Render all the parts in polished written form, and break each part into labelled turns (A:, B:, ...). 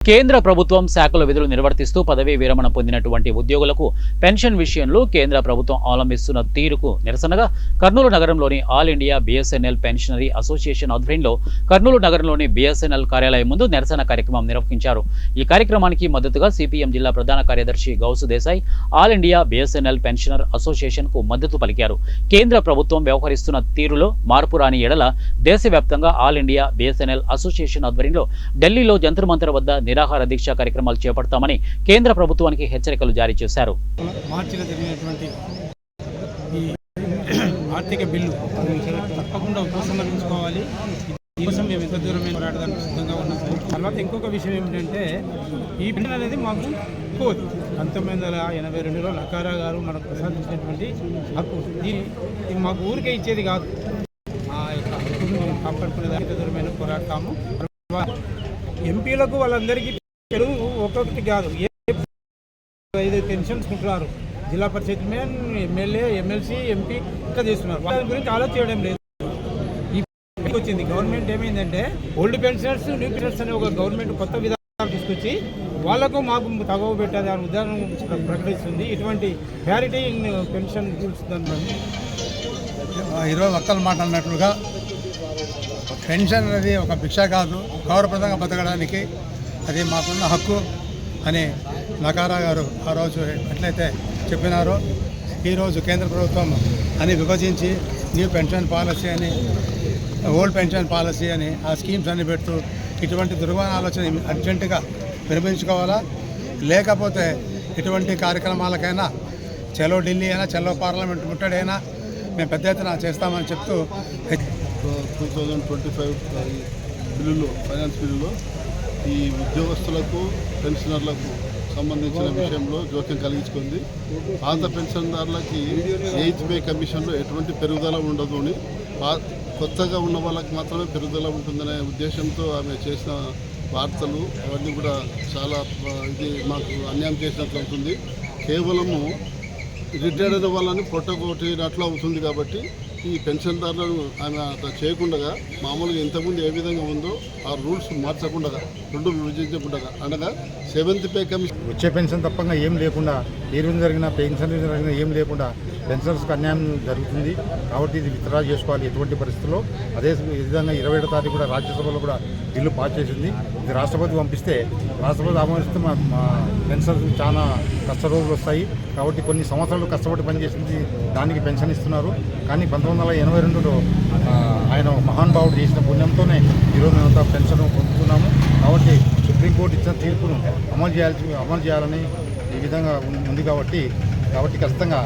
A: కేంద్ర ప్రభుత్వం శాఖల విధులు నిర్వర్తిస్తూ పదవీ విరమణ పొందినటువంటి ఉద్యోగులకు పెన్షన్ విషయంలో కేంద్ర ప్రభుత్వం అవలంబిస్తున్న తీరుకు నిరసనగా కర్నూలు నగరంలోని all India BSNL pensionary association ఆధ్వర్యంలో కర్నూలు నగరంలోని బిఎస్ఎన్ఎల్ కార్యాలయం ముందు నిరసన కార్యక్రమం నిర్వహించారు. ఈ కార్యక్రమానికి మద్దతుగా సిపిఎం జిల్లా ప్రధాన కార్యదర్శి Ghouse Desai all India BSNL pensioner association కు మద్దతు పలికారు. కేంద్ర ప్రభుత్వం వ్యవహరిస్తున్న తీరులో మార్పు రాని ఎడల దేశవ్యాప్తంగా ఆల్ ఇండియా బిఎస్ఎన్ఎల్ అసోసియేషన్ ఆధ్వర్యంలో ఢిల్లీలో జంతర్ మంతర్ వద్ద నిరాహార దీక్ష కార్యక్రమాలు చేపడతామని కేంద్ర ప్రభుత్వానికి హెచ్చరికలు జారీ చేశారు.
B: మార్చిలో జరిగినటువంటి ఈ ఆర్థిక బిల్లు తప్పకుండా ఉపసంహరించుకోవాలి. దీనికోసం మేము ఎంత దూరమైన పోరాడడానికి సిద్ధంగా ఉన్నాం. తర్వాత ఇంకొక విషయం ఏమిటంటే ఈ బిల్లు అనేది మాకు ఎక్కువ 1982లో లకారా గారు మనకు ప్రసాదించినటువంటి హక్కు. ఇది మాకు ఊరికే ఇచ్చేది కాదు. ఆ యొక్క హక్కును మనం కాపాడుకునే దానికి దూరమైన పోరాడతాము. ఎంపీలకు వాళ్ళందరికీ ఒక్కొక్కటి కాదు, 5 పెన్షన్స్ ఉంటున్నారు. జిల్లా పరిషత్ మ్యాన్, ఎమ్మెల్యే, ఎమ్మెల్సీ, ఎంపీ ఇంకా చేస్తున్నారు. వాళ్ళ గురించి ఆలోచించడం లేదు. ఈ వచ్చింది గవర్నమెంట్ ఏమైందంటే ఓల్డ్ పెన్షనర్స్, న్యూ పెన్షనర్స్ అనే ఒక గవర్నమెంట్ కొత్త విధానాలు తీసుకొచ్చి వాళ్లకు మాకు తగవ పెట్టాలి అని ఉదాహరణ ప్రకటిస్తుంది. ఇటువంటి ప్యారిటీ పెన్షన్ చూస్తుందని
C: ఈరోజు ఒక్కలు మాట్లాడినట్లుగా పెన్షన్ అనేది ఒక భిక్ష కాదు, గౌరవప్రదంగా బతకడానికి అది మాకున్న హక్కు అని నకారా గారు ఆ రోజు ఎట్లయితే చెప్పినారో ఈరోజు కేంద్ర ప్రభుత్వం అని విభజించి న్యూ పెన్షన్ పాలసీ అని, ఓల్డ్ పెన్షన్ పాలసీ అని ఆ స్కీమ్స్ అన్ని పెడుతూ ఇటువంటి దుర్గమైన ఆలోచన అర్జెంటుగా విరమించుకోవాలా. లేకపోతే ఇటువంటి కార్యక్రమాలకైనా చలో ఢిల్లీ అయినా, చలో పార్లమెంట్ ముట్టడైనా మేము పెద్ద ఎత్తున చేస్తామని చెప్తూ
D: 2025 బిల్లులో, ఫైనాన్స్ బిల్లులో ఈ ఉద్యోగస్తులకు, పెన్షనర్లకు సంబంధించిన విషయంలో జోక్యం కలిగించుకుంది. పాత పెన్షన్దారులకి 8th పే కమిషన్లో ఎటువంటి పెరుగుదల ఉండదు అని, కొత్తగా ఉన్న వాళ్ళకి మాత్రమే పెరుగుదల ఉంటుందనే ఉద్దేశంతో ఆమె చేసిన వార్తలు అవన్నీ కూడా చాలా ఇది మాకు అన్యాయం చేసినట్లు అవుతుంది. కేవలము రిటైర్డ్ అయిన వాళ్ళని పొట్టగొట్టినట్లు అవుతుంది. కాబట్టి ఈ పెన్షన్దారులను ఆమె అట్లా చేయకుండా మామూలుగా ఇంతకుముందు ఏ విధంగా ఉందో ఆ రూల్స్ మార్చకుండా, రెండు విభజించకుండా అనగా 7th పే కమిషన్
E: వచ్చే పెన్షన్ తప్పగా ఏం లేకుండా, ఈ రోజు జరిగిన పెన్షన్ జరిగిన ఏం లేకుండా పెన్షన్స్కి అన్యాయం జరుగుతుంది. కాబట్టి ఇది విత్డ్రా చేసుకోవాలి ఎటువంటి పరిస్థితుల్లో. అదే విధంగా 27వ తారీఖు కూడా రాజ్యసభలో కూడా బిల్లు పాస్ చేసింది. ఇది రాష్ట్రపతి పంపిస్తే రాష్ట్రపతి ఆమోదిస్తే మా పెన్షన్స్ చాలా కష్ట రోజులు వస్తాయి. కాబట్టి కొన్ని సంవత్సరాలు కష్టపడి పనిచేసింది దానికి పెన్షన్ ఇస్తున్నారు. కానీ 1982లో ఆయన మహానుభావుడు చేసిన పుణ్యంతోనే ఈరోజు మేమంతా పెన్షన్ పొందుతున్నాము. కాబట్టి సుప్రీంకోర్టు ఇచ్చిన తీర్పును అమలు చేయాలని ఈ విధంగా ఉంది. కాబట్టి ఖచ్చితంగా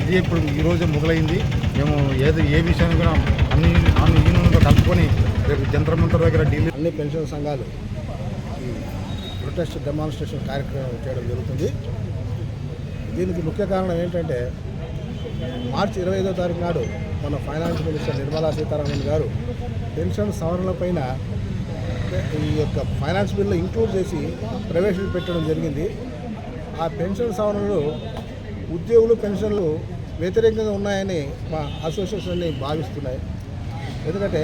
E: ఇది ఇప్పుడు ఈరోజు మొదలైంది. మేము ఏ విషయాన్ని కూడా అన్ని యూనియన్లతో కలుపుకొని రేపు జంతర్ మంతర్ దగ్గర ఢిల్లీ
F: అన్ని పెన్షన్ సంఘాలు ఈ ప్రొటెస్ట్ డెమాన్స్ట్రేషన్ కార్యక్రమం చేయడం జరుగుతుంది. దీనికి ముఖ్య కారణం ఏంటంటే మార్చి 25వ తారీఖు నాడు మన ఫైనాన్స్ మినిస్టర్ నిర్మలా సీతారామన్ గారు పెన్షన్ సవరణల పైన ఈ యొక్క ఫైనాన్స్ బిల్లు ఇంక్లూడ్ చేసి ప్రవేశపెట్టడం జరిగింది. ఆ పెన్షన్ సవరణలు ఉద్యోగులు పెన్షన్లు వ్యతిరేకంగా ఉన్నాయని మా అసోసియేషన్ని భావిస్తున్నాయి. ఎందుకంటే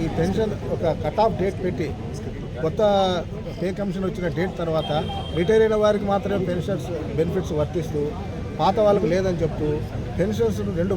F: ఈ పెన్షన్ ఒక కట్ ఆఫ్ డేట్ పెట్టి కొత్త పే కమిషన్ వచ్చిన డేట్ తర్వాత రిటైర్ అయిన వారికి మాత్రమే పెన్షన్స్ బెనిఫిట్స్ వర్తిస్తూ పాత వాళ్ళకు లేదని చెప్తూ పెన్షన్స్ 2